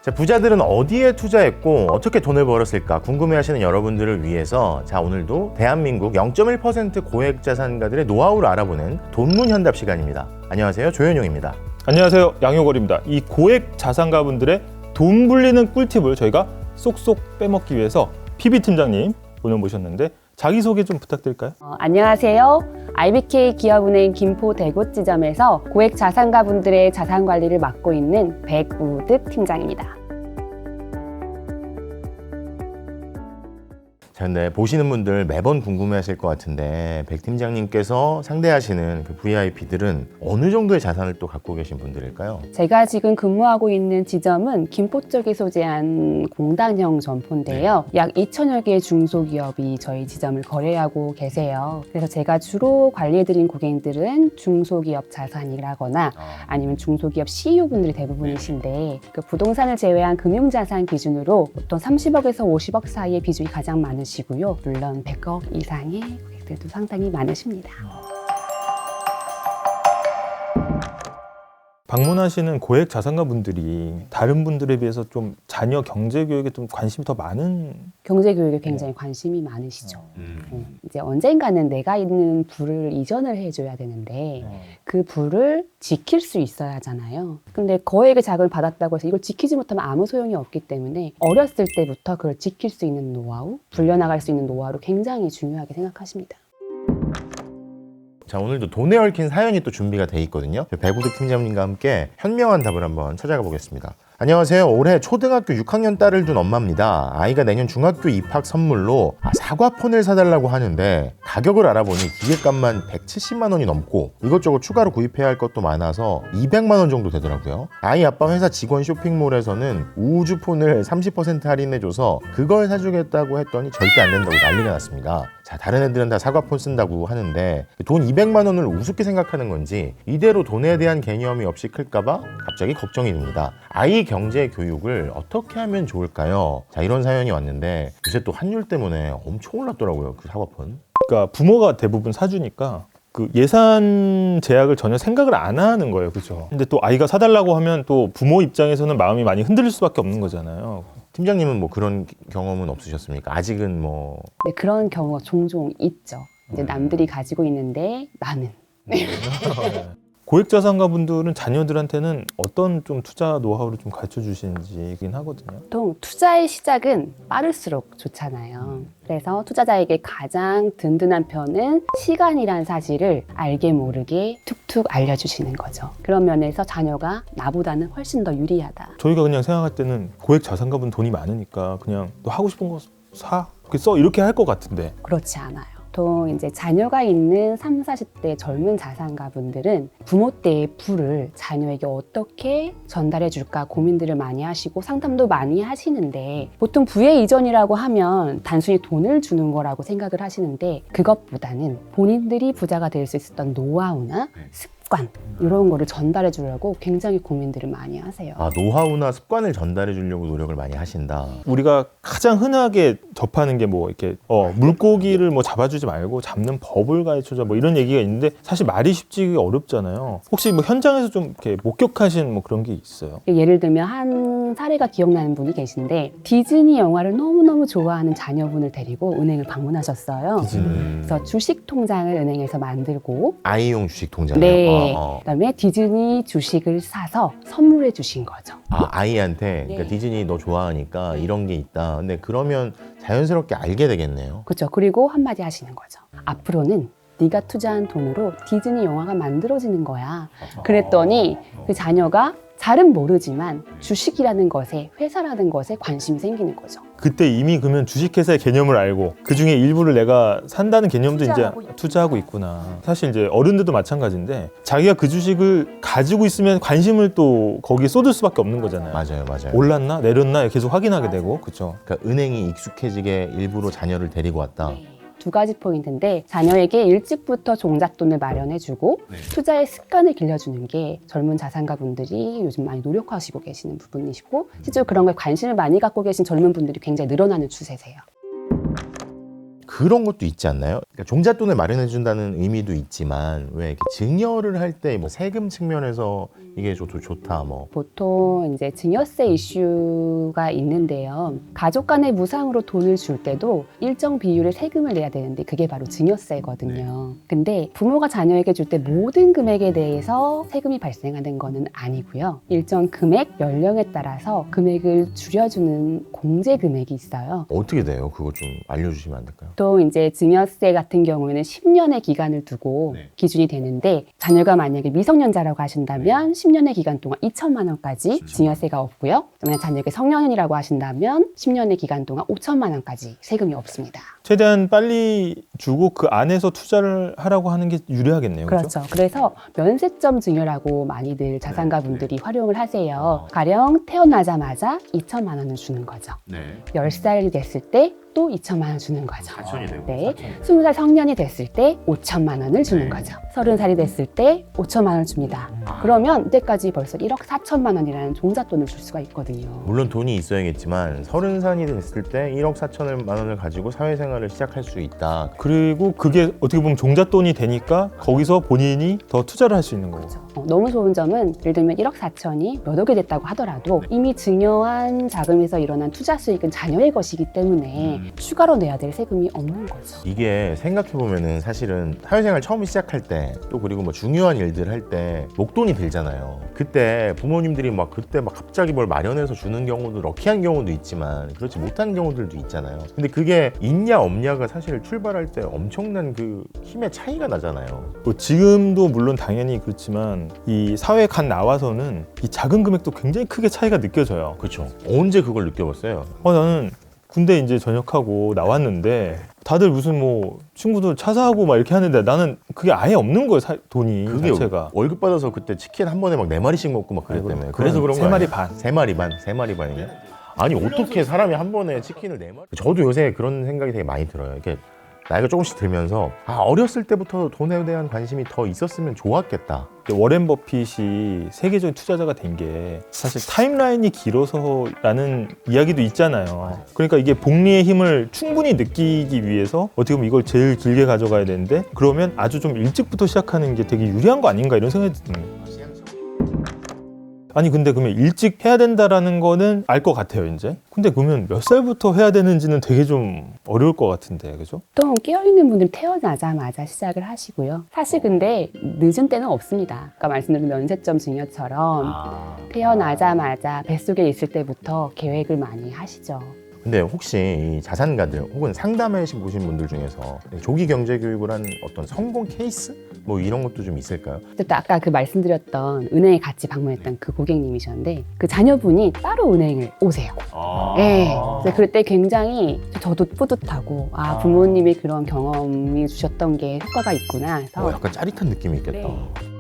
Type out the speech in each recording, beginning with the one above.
자, 부자들은 어디에 투자했고 어떻게 돈을 벌었을까 궁금해하시는 여러분들을 위해서 자, 오늘도 대한민국 0.1% 고액 자산가들의 노하우를 알아보는 돈문현답 시간입니다. 안녕하세요, 조현용입니다. 안녕하세요, 양효걸입니다. 이 고액 자산가분들의 돈 불리는 꿀팁을 저희가 쏙쏙 빼먹기 위해서 PB 팀장님 오늘 모셨는데 자기소개 좀 부탁드릴까요? 안녕하세요. IBK 기업은행 김포 대구 지점에서 고액 자산가분들의 자산 관리를 맡고 있는 백우득 팀장입니다. 자, 근데 보시는 분들 매번 궁금해하실 것 같은데 백 팀장님께서 상대하시는 그 VIP들은 어느 정도의 자산을 또 갖고 계신 분들일까요? 제가 지금 근무하고 있는 지점은 김포 쪽에 소재한 공단형 점포인데요. 약 2,000여 개의 중소기업이 저희 지점을 거래하고 계세요. 그래서 제가 주로 관리해드린 고객들은 중소기업 자산이라거나 아니면 중소기업 CEO분들이 대부분이신데 그 부동산을 제외한 금융자산 기준으로 보통 30억에서 50억 사이의 비중이 가장 많으시고요. 물론 100억 이상의 고객들도 상당히 많으십니다. 방문하시는 고액 자산가분들이 다른 분들에 비해서 좀 자녀 경제 교육에 좀 관심이 더 많은 경제교육에 굉장히 관심이 많으시죠. 이제 언젠가는 내가 있는 부를 이전을 해줘야 되는데 그 부를 지킬 수 있어야 하잖아요. 근데 거액의 자금을 받았다고 해서 이걸 지키지 못하면 아무 소용이 없기 때문에 어렸을 때부터 그걸 지킬 수 있는 노하우, 불려나갈 수 있는 노하우를 굉장히 중요하게 생각하십니다. 자, 오늘도 돈에 얽힌 사연이 또 준비가 돼 있거든요. 백우득 팀장님과 함께 현명한 답을 한번 찾아가 보겠습니다. 안녕하세요. 올해 초등학교 6학년 딸을 둔 엄마입니다. 아이가 내년 중학교 입학 선물로 사과폰을 사달라고 하는데 가격을 알아보니 기계값만 170만 원이 넘고 이것저것 추가로 구입해야 할 것도 많아서 200만 원 정도 되더라고요. 아이 아빠 회사 직원 쇼핑몰에서는 우주폰을 30% 할인해줘서 그걸 사주겠다고 했더니 절대 안 된다고 난리가 났습니다. 자, 다른 애들은 다 사과폰 쓴다고 하는데 돈 200만 원을 우습게 생각하는 건지 이대로 돈에 대한 개념이 없이 클까봐 갑자기 걱정이 됩니다. 아이 경제 교육을 어떻게 하면 좋을까요? 자, 이런 사연이 왔는데 요새 또 환율 때문에 엄청 올랐더라고요, 그 사과폰. 그러니까 부모가 대부분 사주니까 그 예산 제약을 전혀 생각을 안 하는 거예요, 그죠? 근데 또 아이가 사달라고 하면 또 부모 입장에서는 마음이 많이 흔들릴 수밖에 없는 거잖아요. 팀장님은 뭐 그런 경험은 없으셨습니까? 아직은 뭐... 네, 그런 경우가 종종 있죠. 이제 남들이 가지고 있는데 나는. 고액 자산가분들은 자녀들한테는 어떤 좀 투자 노하우를 좀 가르쳐 주시는지긴 하거든요. 보통 투자의 시작은 빠를수록 좋잖아요. 그래서 투자자에게 가장 든든한 편은 시간이란 사실을 알게 모르게 툭툭 알려주시는 거죠. 그런 면에서 자녀가 나보다는 훨씬 더 유리하다. 저희가 그냥 생각할 때는 고액 자산가분 돈이 많으니까 그냥 너 하고 싶은 거 사, 써 이렇게 할 것 같은데 그렇지 않아요. 보통 이제 자녀가 있는 30, 40대 젊은 자산가분들은 부모 때의 부를 자녀에게 어떻게 전달해 줄까 고민들을 많이 하시고 상담도 많이 하시는데 보통 부의 이전이라고 하면 단순히 돈을 주는 거라고 생각을 하시는데 그것보다는 본인들이 부자가 될 수 있었던 노하우나 습관 이런 거를 전달해 주려고 굉장히 고민들을 많이 하세요. 아, 노하우나 습관을 전달해 주려고 노력을 많이 하신다. 우리가 가장 흔하게 접하는 게 뭐 이렇게 물고기를 뭐 잡아주지 말고 잡는 법을 가르쳐줘 뭐 이런 얘기가 있는데 사실 말이 쉽지 어렵잖아요. 혹시 뭐 현장에서 좀 이렇게 목격하신 뭐 그런 게 있어요? 예를 들면 한 사례가 기억나는 분이 계신데 디즈니 영화를 너무너무 좋아하는 자녀분을 데리고 은행을 방문하셨어요. 그래서 주식 통장을 은행에서 만들고 아이용 주식 통장이요? 네. 그다음에 디즈니 주식을 사서 선물해 주신 거죠. 아, 아이한테 그러니까 네. 디즈니 너 좋아하니까 이런 게 있다. 근데 그러면 자연스럽게 알게 되겠네요. 그렇죠. 그리고 한마디 하시는 거죠. 앞으로는 네가 투자한 돈으로 디즈니 영화가 만들어지는 거야. 그랬더니 그 자녀가 잘은 모르지만 주식이라는 것에 회사라는 것에 관심이 생기는 거죠. 그때 이미 그러면 주식회사의 개념을 알고 그 중에 일부를 내가 산다는 개념도 이제 투자하고 있구나. 사실 이제 어른들도 마찬가지인데 자기가 그 주식을 가지고 있으면 관심을 또 거기에 쏟을 수밖에 없는 거잖아요. 맞아요, 맞아요. 올랐나 내렸나 계속 확인하게 되고 그렇죠. 그러니까 은행이 익숙해지게 일부러 자녀를 데리고 왔다. 두 가지 포인트인데 자녀에게 일찍부터 종잣돈을 마련해주고 투자의 습관을 길러주는 게 젊은 자산가분들이 요즘 많이 노력하시고 계시는 부분이시고 실제로 그런 거에 관심을 많이 갖고 계신 젊은 분들이 굉장히 늘어나는 추세세요. 그런 것도 있지 않나요? 그러니까 종잣돈을 마련해 준다는 의미도 있지만 왜 이렇게 증여를 할 때 뭐 세금 측면에서 이게 좋다 뭐. 보통 이제 증여세 이슈가 있는데요. 가족 간의 무상으로 돈을 줄 때도 일정 비율의 세금을 내야 되는데 그게 바로 증여세거든요. 근데 부모가 자녀에게 줄 때 모든 금액에 대해서 세금이 발생하는 거는 아니고요. 일정 금액, 연령에 따라서 금액을 줄여주는 공제 금액이 있어요. 어떻게 돼요? 그거 좀 알려주시면 안 될까요? 또 이제 증여세 같은 경우에는 10년의 기간을 두고 네. 기준이 되는데 자녀가 만약에 미성년자라고 하신다면 10년의 기간 동안 2천만 원까지 증여세가 없고요. 만약 자녀가 성년이라고 하신다면 10년의 기간 동안 5천만 원까지 세금이 없습니다. 최대한 빨리 주고 그 안에서 투자를 하라고 하는 게 유리하겠네요. 그렇죠. 그래서 면세점 증여라고 많이들 자산가분들이 활용을 하세요. 가령 태어나자마자 2천만 원을 주는 거죠. 네. 10살이 됐을 때 또 2천만 원 주는 거죠. 4천이 되고. 네. 20살 성년이 됐을 때 5천만 원을 주는 거죠. 30살이 됐을 때 5천만 원을 줍니다. 그러면 이때까지 벌써 1억 4천만 원이라는 종잣돈을 줄 수가 있거든요. 물론 돈이 있어야겠지만 30살이 됐을 때 1억 4천만 원을 가지고 사회생활을 시작할 수 있다. 그리고 그게 어떻게 보면 종잣돈이 되니까 거기서 본인이 더 투자를 할 수 있는 거고. 너무 좋은 점은 예를 들면 1억 4천이 몇 억이 됐다고 하더라도 이미 증여한 자금에서 일어난 투자 수익은 자녀의 것이기 때문에 추가로 내야 될 세금이 없는 거죠. 이게 생각해보면은 사실은 사회생활 처음 시작할 때 또 그리고 뭐 중요한 일들 할 때 목돈이 들잖아요. 그때 부모님들이 막 그때 막 갑자기 뭘 마련해서 주는 경우도 럭키한 경우도 있지만 그렇지 못한 경우들도 있잖아요. 근데 그게 있냐 없냐가 사실 출발할 때 엄청난 그 힘의 차이가 나잖아요. 뭐 지금도 물론 당연히 그렇지만 이 사회 간 나와서는 이 작은 금액도 굉장히 크게 차이가 느껴져요. 그렇죠. 언제 그걸 느껴봤어요? 나는 군대 이제 전역하고 나왔는데 다들 무슨 뭐 친구들 차 사고 막 이렇게 하는데 나는 그게 아예 없는 거예요. 돈이 그게 자체가. 월급 받아서 그때 치킨 한 번에 막 4마리씩 먹고 막 그랬다며. 아이고, 그래서 그런 거 3마리 아니야? 반. 3마리 반? 3마리 반이냐? 아니 어떻게 사람이 한 번에 치킨을 4마리? 저도 요새 그런 생각이 되게 많이 들어요. 이렇게 나이가 조금씩 들면서 어렸을 때부터 돈에 대한 관심이 더 있었으면 좋았겠다. 워렌 버핏이 세계적인 투자자가 된 게 사실 타임라인이 길어서라는 이야기도 있잖아요. 그러니까 이게 복리의 힘을 충분히 느끼기 위해서 어떻게 보면 이걸 제일 길게 가져가야 되는데 그러면 아주 좀 일찍부터 시작하는 게 되게 유리한 거 아닌가 이런 생각이 드는 거예요. 아니 근데 그러면 일찍 해야 된다라는 거는 알 것 같아요 이제. 근데 그러면 몇 살부터 해야 되는지는 되게 좀 어려울 것 같은데 그죠? 보통 깨어있는 분들은 태어나자마자 시작을 하시고요. 사실 근데 늦은 때는 없습니다. 아까 말씀드린 면세점 증여처럼 태어나자마자 뱃속에 있을 때부터 계획을 많이 하시죠. 근데 혹시 이 자산가들 혹은 상담해 보신 분들 중에서 조기 경제 교육을 한 어떤 성공 케이스? 뭐 이런 것도 좀 있을까요? 또 아까 그 말씀드렸던 은행에 같이 방문했던 그 고객님이셨는데 그 자녀분이 따로 은행을 오세요. 네. 그래서 그때 굉장히 저도 뿌듯하고 부모님이 그런 경험이 주셨던 게 효과가 있구나 해서 약간 짜릿한 느낌이 있겠다.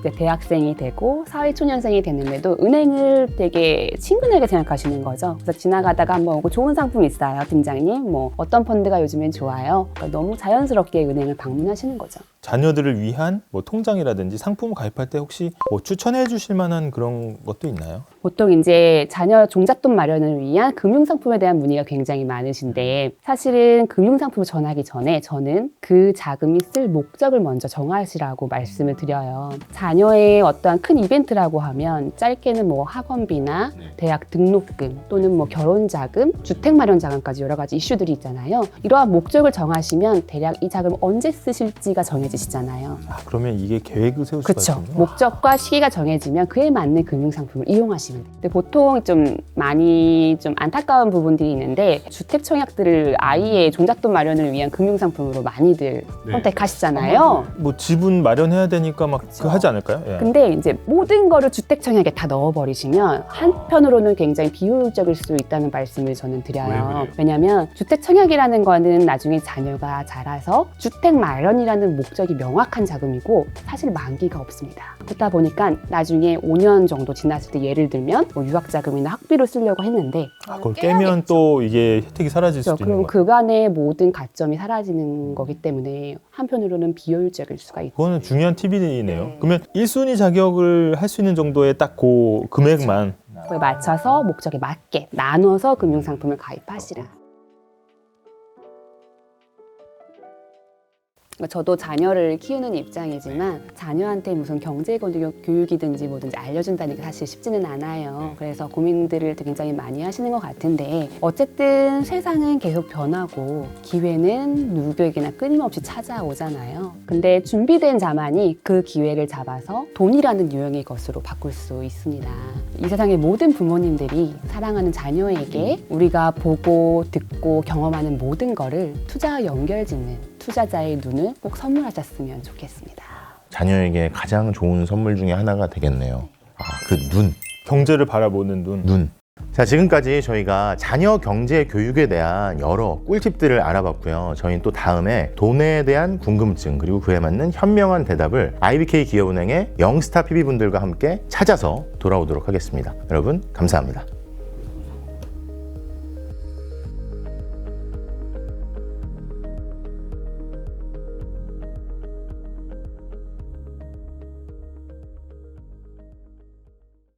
이제 대학생이 되고 사회초년생이 됐는데도 은행을 되게 친근하게 생각하시는 거죠. 그래서 지나가다가 한번 오고 좋은 상품 있어요, 팀장님. 뭐 어떤 펀드가 요즘엔 좋아요. 그러니까 너무 자연스럽게 은행을 방문하시는 거죠. 자녀들을 위한 뭐 통장이라든지 상품을 가입할 때 혹시 뭐 추천해 주실 만한 그런 것도 있나요? 보통 이제 자녀 종잣돈 마련을 위한 금융상품에 대한 문의가 굉장히 많으신데 사실은 금융상품을 전하기 전에 저는 그 자금이 쓸 목적을 먼저 정하시라고 말씀을 드려요. 자녀의 어떠한 큰 이벤트라고 하면 짧게는 뭐 학원비나 대학 등록금 또는 뭐 결혼자금, 주택마련자금까지 여러 가지 이슈들이 있잖아요. 이러한 목적을 정하시면 대략 이 자금을 언제 쓰실지가 정해지시잖아요. 그러면 이게 계획을 세울 수가 그렇죠. 있군요. 목적과 시기가 정해지면 그에 맞는 금융상품을 이용하시면 돼요. 근데 보통 좀 많이 좀 안타까운 부분들이 있는데 주택 청약들을 아이의 종잣돈 마련을 위한 금융상품으로 많이들 선택하시잖아요. 뭐 집은 마련해야 되니까 막 그 하지 않을까요? 예. 근데 이제 모든 거를 주택 청약에 다 넣어버리시면 한편으로는 굉장히 비효율적일 수 있다는 말씀을 저는 드려요. 왜냐하면 주택 청약이라는 거는 나중에 자녀가 자라서 주택 마련이라는 목적이 명확한 자금이고 사실 만기가 없습니다. 그렇다 보니까 나중에 5년 정도 지났을 때 예를 들면 뭐 유학자금이나 학비로 쓰려고 했는데 그걸 깨면 또 이게 혜택이 사라질 수도 있는 그럼 거예요. 그간의 모든 가점이 사라지는 거기 때문에 한편으로는 비효율적일 수가 있고 그거는 중요한 팁이네요. 그러면 1순위 자격을 할 수 있는 정도의 딱 그 금액만 그에 맞춰서 목적에 맞게 나눠서 금융상품을 가입하시라. 저도 자녀를 키우는 입장이지만 자녀한테 무슨 경제 교육이든지 뭐든지 알려준다는 게 사실 쉽지는 않아요. 그래서 고민들을 굉장히 많이 하시는 것 같은데 어쨌든 세상은 계속 변하고 기회는 누구에게나 끊임없이 찾아오잖아요. 근데 준비된 자만이 그 기회를 잡아서 돈이라는 유형의 것으로 바꿀 수 있습니다. 이 세상의 모든 부모님들이 사랑하는 자녀에게 우리가 보고 듣고 경험하는 모든 거를 투자와 연결짓는 투자자의 눈을 꼭 선물하셨으면 좋겠습니다. 자녀에게 가장 좋은 선물 중에 하나가 되겠네요. 그 눈. 경제를 바라보는 눈. 자, 지금까지 저희가 자녀 경제 교육에 대한 여러 꿀팁들을 알아봤고요. 저희는 또 다음에 돈에 대한 궁금증 그리고 그에 맞는 현명한 대답을 IBK 기업은행의 영스타 PB분들과 함께 찾아서 돌아오도록 하겠습니다. 여러분 감사합니다.